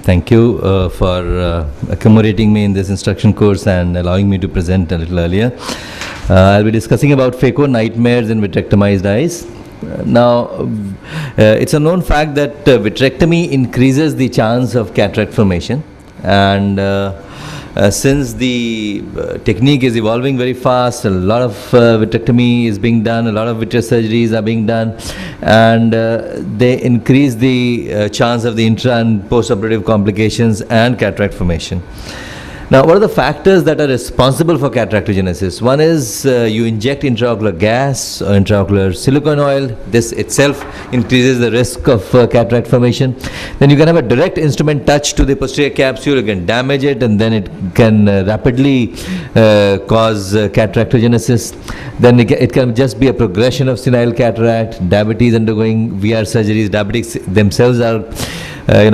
Thank you for accommodating me in this instruction course and allowing me to present a little earlier. I'll be discussing about PHACO, nightmares in vitrectomized eyes. Now, it's a known fact that vitrectomy increases the chance of cataract formation, and since the technique is evolving very fast, a lot of vitrectomy is being done, a lot of vitreous surgeries are being done, and they increase the chance of the intra and post-operative complications and cataract formation. Now, what are the factors that are responsible for cataractogenesis? One is you inject intraocular gas or intraocular silicone oil. This itself increases the risk of cataract formation. Then you can have a direct instrument touch to the posterior capsule. You can damage it, and then it can rapidly cause cataractogenesis. Then it can just be a progression of senile cataract. Diabetes undergoing VR surgeries. Diabetics themselves are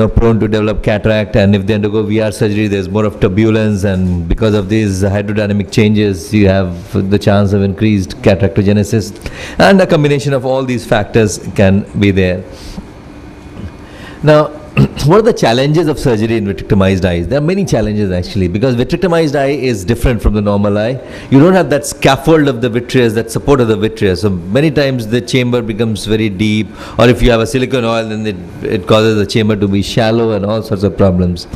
prone to develop cataract, and if they undergo VR surgery, there's more of turbulence, and because of these hydrodynamic changes, you have the chance of increased cataractogenesis, and a combination of all these factors can be there. Now, what are the challenges of surgery in vitrectomized eyes? There are many challenges actually, because vitrectomized eye is different from the normal eye. You don't have that scaffold of the vitreous, that support of the vitreous. So many times the chamber becomes very deep, or if you have a silicone oil, then it causes the chamber to be shallow and all sorts of problems.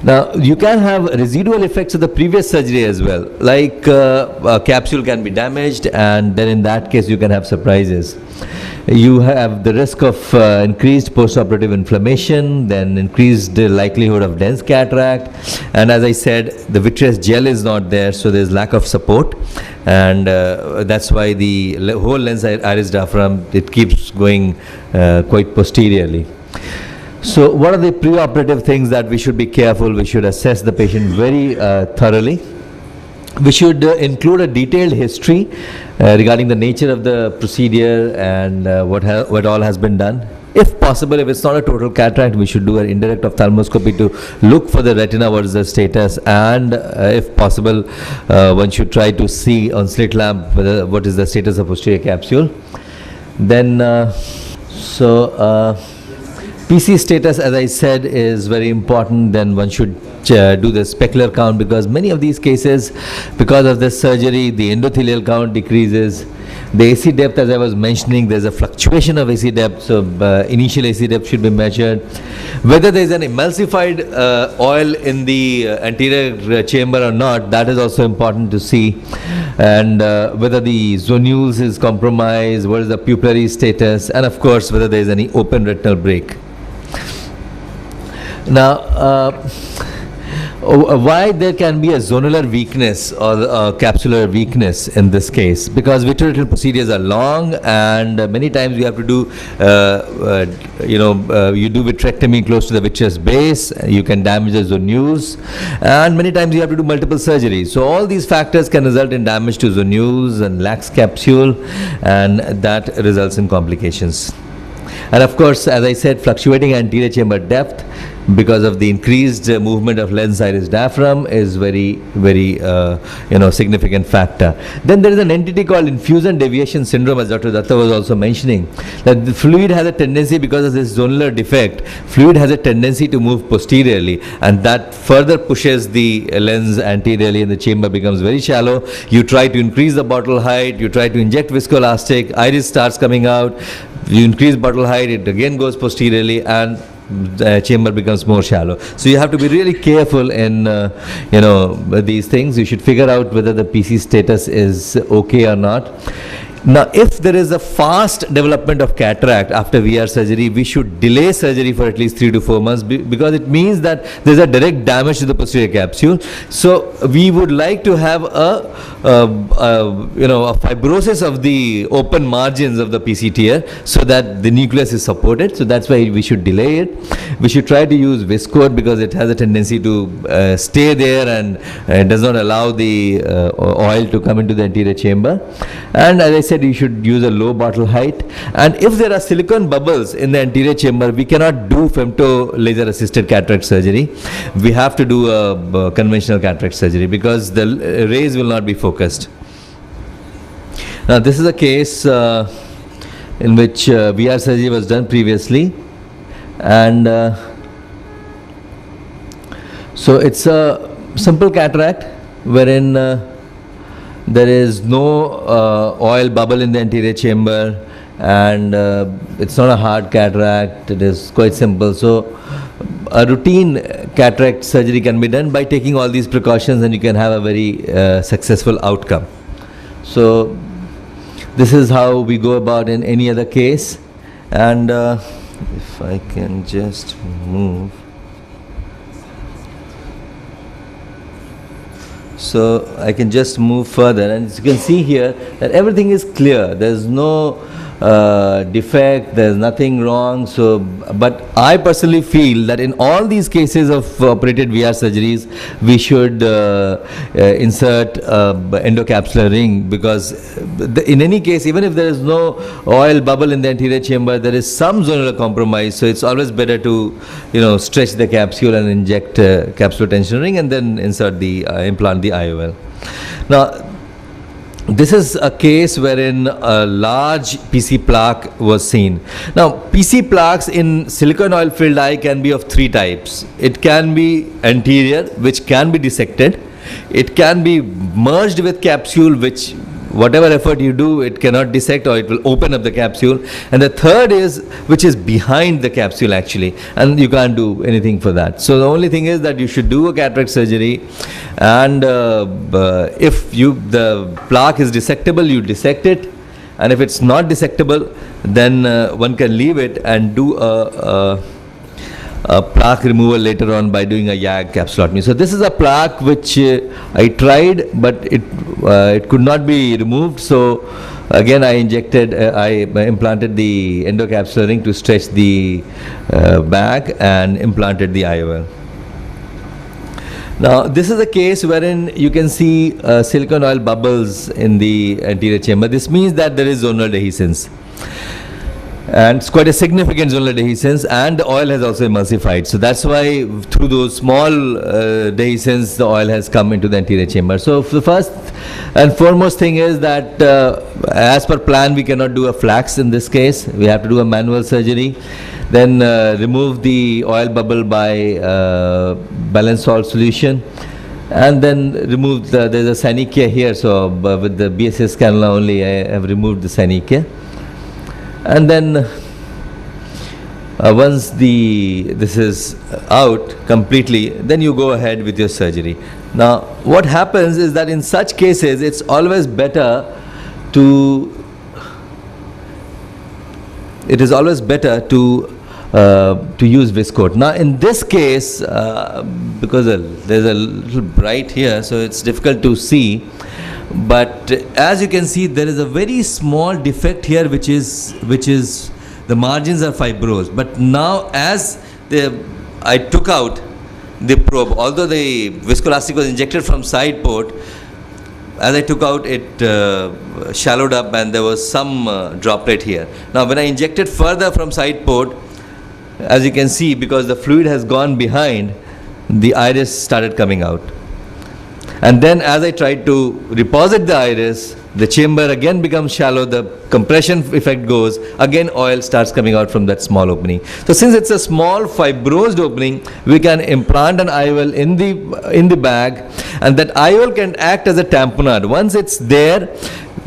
Now, you can have residual effects of the previous surgery as well, like a capsule can be damaged, and then in that case you can have surprises. You have the risk of increased post-operative inflammation, then increased likelihood of dense cataract, and as I said, the vitreous gel is not there, so there's lack of support, and that's why the whole lens iris diaphragm, it keeps going quite posteriorly. So what are the preoperative things that we should be careful? We should assess the patient very thoroughly. We should include a detailed history regarding the nature of the procedure and what all has been done. If possible, if it's not a total cataract, we should do an indirect ophthalmoscopy to look for the retina, what is the status, and if possible, one should try to see on slit lamp what is the status of posterior capsule. Then, PC status, as I said, is very important. Then one should do the specular count, because many of these cases, because of this surgery, the endothelial count decreases. The AC depth, as I was mentioning, there's a fluctuation of AC depth, so initial AC depth should be measured. Whether there's an emulsified oil in the anterior chamber or not, that is also important to see. And whether the zonules is compromised, what is the pupillary status, and of course whether there is any open retinal break. Now, why there can be a zonular weakness or capsular weakness in this case? Because vitreoretinal procedures are long, and many times you have to do, you do vitrectomy close to the vitreous base. You can damage the zonules, and many times you have to do multiple surgeries. So all these factors can result in damage to zonules and lax capsule, and that results in complications. And of course, as I said, fluctuating anterior chamber depth because of the increased movement of lens iris diaphragm is very significant factor. Then there is an entity called infusion deviation syndrome, as Dr. Datta was also mentioning, that the fluid has a tendency, because of this zonular defect, fluid has a tendency to move posteriorly, and that further pushes the lens anteriorly, and the chamber becomes very shallow. You try to increase the bottle height, you try to inject viscoelastic, iris starts coming out, you increase bottle height, it again goes posteriorly, and the chamber becomes more shallow. So you have to be really careful in these things. You should figure out whether the PC status is okay or not. Now, if there is a fast development of cataract after VR surgery, we should delay surgery for at least 3 to 4 months, because it means that there's a direct damage to the posterior capsule. So we would like to have a fibrosis of the open margins of the PC tear, so that the nucleus is supported. So that's why we should delay it. We should try to use viscoat, because it has a tendency to stay there, and it does not allow the oil to come into the anterior chamber. And as I said, you should use a low bottle height, and if there are silicone bubbles in the anterior chamber, we cannot do femto laser assisted cataract surgery. We have to do a conventional cataract surgery, because the rays will not be focused. Now, this is a case in which VR surgery was done previously, and So it's a simple cataract wherein there is no oil bubble in the anterior chamber, and it's not a hard cataract. It is quite simple. So a routine cataract surgery can be done by taking all these precautions, and you can have a very successful outcome. So this is how we go about in any other case. And if I can just move. So I can just move further, and as you can see here that everything is clear. There's no defect, there's nothing wrong. So, but I personally feel that in all these cases of operated VR surgeries, we should insert endocapsular ring, because in any case, even if there is no oil bubble in the anterior chamber, there is some zonular compromise. So it's always better to, stretch the capsule and inject capsular tension ring, and then insert the implant the IOL. Now, this is a case wherein a large PC plaque was seen. Now, PC plaques in silicone oil filled eye can be of three types. It can be anterior, which can be dissected. It can be merged with capsule, which whatever effort you do, it cannot dissect, or it will open up the capsule. And the third is, which is behind the capsule actually, and you can't do anything for that. So the only thing is that you should do a cataract surgery, and if the plaque is dissectable, you dissect it, and if it's not dissectable, then one can leave it and do a plaque removal later on by doing a YAG capsulotomy. So this is a plaque which I tried, but it could not be removed. So again, I implanted the endocapsular ring to stretch the back, and implanted the IOL. Now, this is a case wherein you can see silicone oil bubbles in the anterior chamber. This means that there is zonular dehiscence. And it's quite a significant zonular dehiscence, and the oil has also emulsified. So that's why through those small dehiscence, the oil has come into the anterior chamber. So the first and foremost thing is that as per plan, we cannot do a flax in this case. We have to do a manual surgery. Then remove the oil bubble by balanced salt solution. And then remove there's a synechia here. So with the BSS cannula only, I have removed the synechia. And then once this is out completely, then you go ahead with your surgery. Now, what happens is that in such cases, it's always better to use viscoat. Now, in this case, because there's a little bright here, so it's difficult to see. But as you can see, there is a very small defect here, which is the margins are fibrosed. But now, as I took out the probe, although the viscoelastic was injected from side port, as I took out, it shallowed up, and there was some droplet here. Now, when I injected further from side port, as you can see, because the fluid has gone behind, the iris started coming out. And then as I tried to reposit the iris, the chamber again becomes shallow, the compression effect goes, again oil starts coming out from that small opening. So since it's a small fibrosed opening, we can implant an IOL in the bag, and that IOL can act as a tamponade. Once it's there,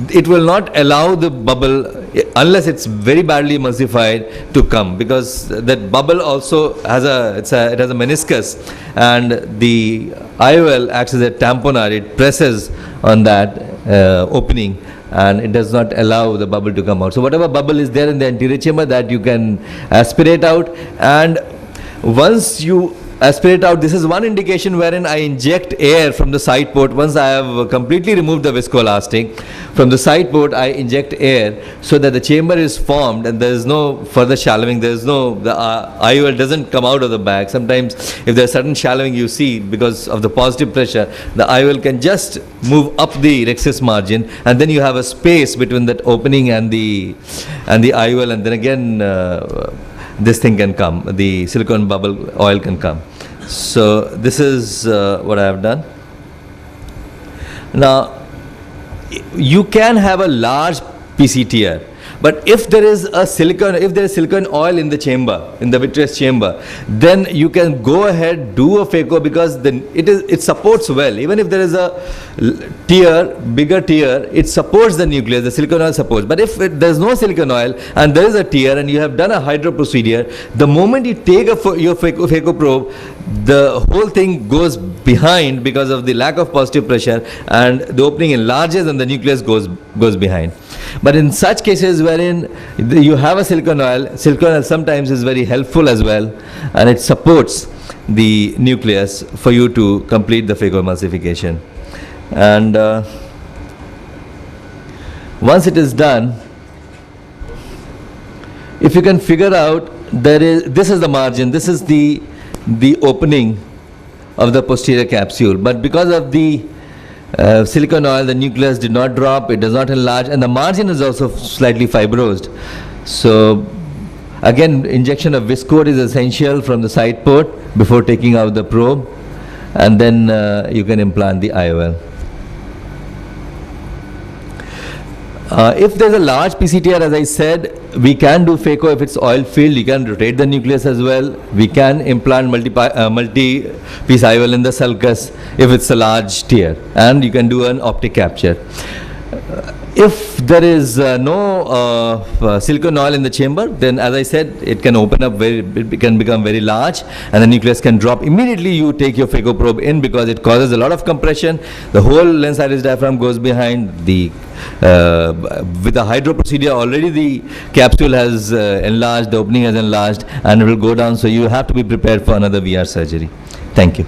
it will not allow the bubble, unless it's very badly emulsified, to come, because that bubble also has it has a meniscus, and the IOL acts as a tamponade. It presses on that opening, and it does not allow the bubble to come out. So whatever bubble is there in the anterior chamber, that you can aspirate out, and once you aspirate out, this is one indication wherein I inject air from the side port. Once I have completely removed the viscoelastic, from the side port I inject air, so that the chamber is formed and there is no further shallowing. There is the IOL doesn't come out of the bag. Sometimes if there is sudden shallowing, you see, because of the positive pressure, the IOL can just move up the rhexis margin, and then you have a space between that opening and the IOL, and then again this thing can come, the silicone bubble oil can come. So this is what I have done. Now, you can have a large PC tear, But if there is silicone oil in the chamber, in the vitreous chamber, then you can go ahead, do a phaco, because it supports well. Even if there is a tear, bigger tear, it supports the nucleus, the silicone oil supports. But if there is no silicone oil and there is a tear and you have done a hydro procedure, the moment you take your phaco probe, the whole thing goes behind because of the lack of positive pressure, and the opening enlarges and the nucleus goes behind. But in such cases wherein you have a silicone oil sometimes is very helpful as well, and it supports the nucleus for you to complete the phacoemulsification. And once it is done, if you can figure out, this is the margin, this is the opening of the posterior capsule, but because of the silicone oil, the nucleus did not drop, it does not enlarge, and the margin is also slightly fibrosed. So again, injection of viscode is essential from the side port before taking out the probe, and then you can implant the IOL. If there's a large PCTR, as I said, we can do phaco if it's oil filled. You can rotate the nucleus as well. We can implant multi-piece IOL in the sulcus if it's a large tear, and you can do an optic capture. If there is no silicone oil in the chamber, then as I said, it can open up it can become very large and the nucleus can drop. Immediately you take your phaco probe in because it causes a lot of compression. The whole lens iris diaphragm goes behind. With the hydro procedure, already the capsule has enlarged, the opening has enlarged, and it will go down. So you have to be prepared for another VR surgery. Thank you.